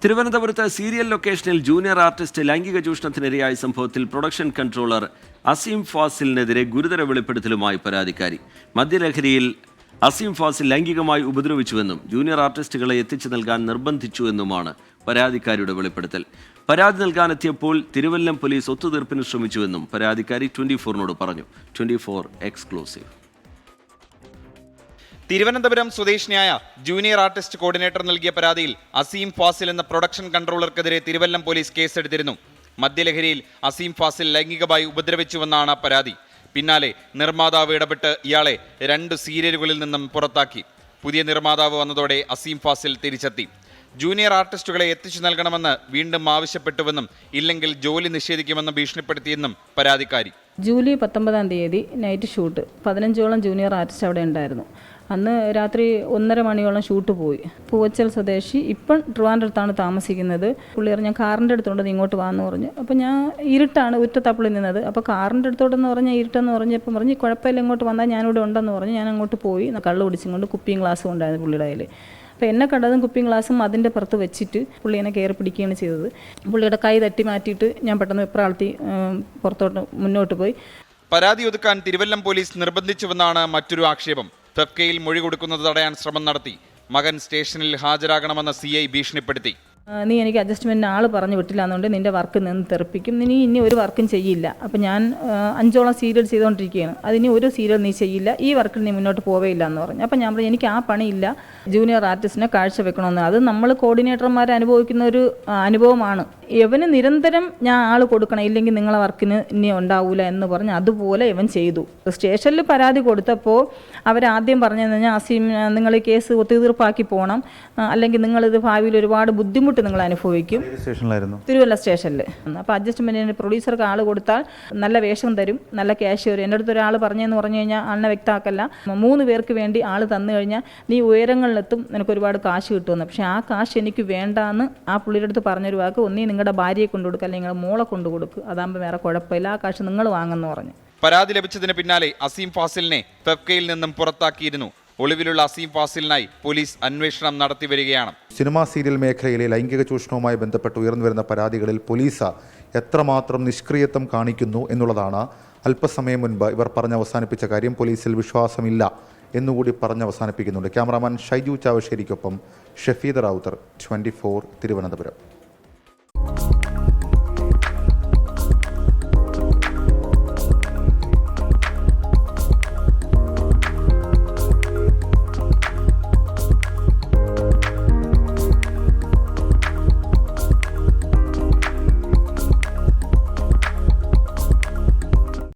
തിരുവനന്തപുരത്ത് സീരിയൽ ലൊക്കേഷനിൽ junior artist ലൈംഗിക ചൂഷണത്തിനിരയായ സംഭവത്തിൽ പ്രൊഡക്ഷൻ കൺട്രോളർ അസീം ഫാസിലിനെതിരെ ഗുരുതര വെളിപ്പെടുത്തലുമായി പരാതിക്കാരി. മദ്യലഹരിയിൽ അസീം ഫാസിൽ ലൈംഗികമായി ഉപദ്രവിച്ചുവെന്നും ജൂനിയർ ആർട്ടിസ്റ്റുകളെ എത്തിച്ചു നൽകാൻ നിർബന്ധിച്ചുവെന്നുമാണ് പരാതിക്കാരിയുടെ വെളിപ്പെടുത്തൽ. പരാതി നൽകാനെത്തിയപ്പോൾ തിരുവല്ലം പോലീസ് ഒത്തുതീർപ്പിന് ശ്രമിച്ചുവെന്നും പരാതിക്കാരി 24-നോട് പറഞ്ഞു. 24 എക്സ്ക്ലൂസീവ്. തിരുവനന്തപുരം സ്വദേശിനിയായ ജൂനിയർ ആർട്ടിസ്റ്റ് കോർഡിനേറ്റർ നൽകിയ പരാതിയിൽ അസീം ഫാസിൽ എന്ന പ്രൊഡക്ഷൻ കൺട്രോളർക്കെതിരെ തിരുവല്ലം പോലീസ് കേസെടുത്തിരുന്നു. മദ്യലഹരിയിൽ അസീം ഫാസിൽ ലൈംഗികമായി ഉപദ്രവിച്ചുവെന്നാണ് പരാതി. പിന്നാലെ നിർമ്മാതാവ് ഇടപെട്ട് ഇയാളെ 2 സീരിയലുകളിൽ നിന്നും പുറത്താക്കി. പുതിയ നിർമ്മാതാവ് വന്നതോടെ അസീം ഫാസിൽ തിരിച്ചെത്തി. ജൂനിയർ ആർട്ടിസ്റ്റുകളെ എത്തിച്ചു നൽകണമെന്ന് വീണ്ടും ആവശ്യപ്പെട്ടുവെന്നും ഇല്ലെങ്കിൽ ജോലി നിഷേധിക്കുമെന്നും ഭീഷണിപ്പെടുത്തിയെന്നും പരാതിക്കാരി. ജൂലൈ 19-ാം തീയതി നൈറ്റ് ഷൂട്ട് 15ഓളം ജൂനിയർ ആർട്ടിസ്റ്റ് അവിടെ ഉണ്ടായിരുന്നു. അന്ന് രാത്രി 1:30 മണിയോളം ഷൂട്ട് പോയി. പൂവച്ചൽ സ്വദേശി ഇപ്പം ട്രിവാൻഡ്രത്താണ് താമസിക്കുന്നത്. പുള്ളിയർ ഞാൻ കാറിൻ്റെ അടുത്തോണ്ട് നീ ഇങ്ങോട്ട് വാന്ന് പറഞ്ഞു. അപ്പോൾ ഞാൻ ഇരുട്ടാണ് ഉറ്റത്തപ്പിളിൽ നിന്നത്. അപ്പോൾ കാറിൻ്റെ അടുത്തോട്ടെന്ന് പറഞ്ഞാൽ ഇരുട്ടെന്ന് പറഞ്ഞപ്പോൾ പറഞ്ഞ് കുഴപ്പമില്ല ഇങ്ങോട്ട് വന്നാൽ ഞാനിവിടെ ഉണ്ടെന്ന് പറഞ്ഞ് ഞാൻ അങ്ങോട്ട് പോയി. കള്ള് കുടിച്ചുകൊണ്ട് കുപ്പിയും ഗ്ലാസ്സും ഉണ്ടായിരുന്നു പുള്ളിയുടെ കയ്യിൽ. അപ്പോൾ എന്നെ കണ്ടതും കുപ്പിയും ഗ്ലാസും അതിൻ്റെ പുറത്ത് വെച്ചിട്ട് പുള്ളി എന്നെ കയറി പിടിക്കുകയാണ് ചെയ്തത്. പുള്ളിയുടെ കൈ തട്ടി മാറ്റിയിട്ട് ഞാൻ പെട്ടെന്ന് വെപ്രാളത്തി പുറത്തോട്ട് മുന്നോട്ട് പോയി. പരാതി ഒതുക്കാൻ തിരുവല്ലം പോലീസ് നിർബന്ധിച്ചുവെന്നാണ് മറ്റൊരു ആക്ഷേപം. ഫെഫ്കയിൽ മൊഴി കൊടുക്കുന്നത് തടയാൻ ശ്രമം നടത്തി. മകൻ സ്റ്റേഷനിൽ ഹാജരാകണമെന്ന് CI ഭീഷണിപ്പെടുത്തി. നീ എനിക്ക് അഡ്ജസ്റ്റ്മെൻറ്റിന് ആൾ പറഞ്ഞു വിട്ടില്ല എന്നുകൊണ്ട് നിൻ്റെ വർക്ക് നിന്ന് തെറിപ്പിക്കും, നീ ഇനി ഒരു വർക്കും ചെയ്യില്ല. അപ്പോൾ ഞാൻ 5ഓളം സീരിയൽ ചെയ്തുകൊണ്ടിരിക്കുകയാണ്, അതിന് ഒരു സീരിയൽ നീ ചെയ്യില്ല, ഈ വർക്കിൽ നീ മുന്നോട്ട് പോവേയില്ല എന്ന് പറഞ്ഞു. അപ്പോൾ ഞാൻ പറഞ്ഞു എനിക്ക് ആ പണിയില്ല, ജൂനിയർ ആർട്ടിസ്റ്റിനെ കാഴ്ച വെക്കണമെന്ന്. അത് നമ്മൾ കോർഡിനേറ്റർമാർ അനുഭവിക്കുന്ന ഒരു അനുഭവമാണ്. ഇവന് നിരന്തരം ഞാൻ ആൾ കൊടുക്കണം, ഇല്ലെങ്കിൽ നിങ്ങളെ വർക്കിന് ഇനി ഉണ്ടാവില്ല എന്ന് പറഞ്ഞ് അതുപോലെ ഇവൻ ചെയ്തു. സ്റ്റേഷനിൽ പരാതി കൊടുത്തപ്പോൾ അവരാദ്യം പറഞ്ഞതെന്ന് പറഞ്ഞാൽ അസീം നിങ്ങൾ ഈ കേസ് ഒത്തുതീർപ്പാക്കി പോകണം, അല്ലെങ്കിൽ നിങ്ങളിത് ഭാവിയിൽ ഒരുപാട് ബുദ്ധിമുട്ട് നിങ്ങൾ അനുഭവിക്കും. തിരുവല്ല സ്റ്റേഷനിൽ. അപ്പോൾ അഡ്ജസ്റ്റ്മെൻറ്റിന് പ്രൊഡ്യൂസർക്ക് ആൾ കൊടുത്താൽ നല്ല വേഷം തരും, നല്ല ക്യാഷ് വരും. എൻ്റെ അടുത്ത് ഒരാൾ പറഞ്ഞതെന്ന് പറഞ്ഞു കഴിഞ്ഞാൽ ആളിനെ വ്യക്തമാക്കല്ല, 3 പേർക്ക് വേണ്ടി ആൾ തന്നു കഴിഞ്ഞാൽ നീ ഉയരങ്ങളിലെത്തും, നിനക്ക് ഒരുപാട് കാശ് കിട്ടുമെന്ന്. പക്ഷേ ആ കാശ് എനിക്ക് വേണ്ടാന്ന് ആ പുള്ളിയുടെ അടുത്ത് പറഞ്ഞൊരു വാക്ക്, ഒന്നീ നിങ്ങളുടെ ഭാര്യയെ കൊണ്ടു കൊടുക്കുക അല്ലെങ്കിൽ നിങ്ങളുടെ മോളെ കൊണ്ടു കൊടുക്കുക, അതാകുമ്പോൾ വേറെ കുഴപ്പമില്ല, ആ കാശ് നിങ്ങൾ വാങ്ങുമെന്ന് പറഞ്ഞു. പരാതി ലഭിച്ചതിന് പിന്നാലെ അസീം ഫാസിലിനെ ഫെഫ്കയിൽ നിന്നും പുറത്താക്കിയിരുന്നു. ഒളിവിലുള്ള അസീം ഫാസിലിനായി പോലീസ് അന്വേഷണം നടത്തി വരികയാണ്. സിനിമാ സീരിയൽ മേഖലയിലെ ലൈംഗിക ചൂഷണവുമായി ബന്ധപ്പെട്ട് ഉയർന്നുവരുന്ന പരാതികളിൽ പോലീസ് എത്രമാത്രം നിഷ്ക്രിയത്വം കാണിക്കുന്നു എന്നുള്ളതാണ് അല്പസമയം മുൻപ് ഇവർ പറഞ്ഞവസാനിപ്പിച്ച കാര്യം. പോലീസിൽ വിശ്വാസമില്ല എന്നുകൂടി പറഞ്ഞവസാനിപ്പിക്കുന്നുണ്ട്. ക്യാമറാമാൻ ഷൈജു ചാവശ്ശേരിക്കൊപ്പം ഷഫീദ് റാവുത്തർ, 24 തിരുവനന്തപുരം.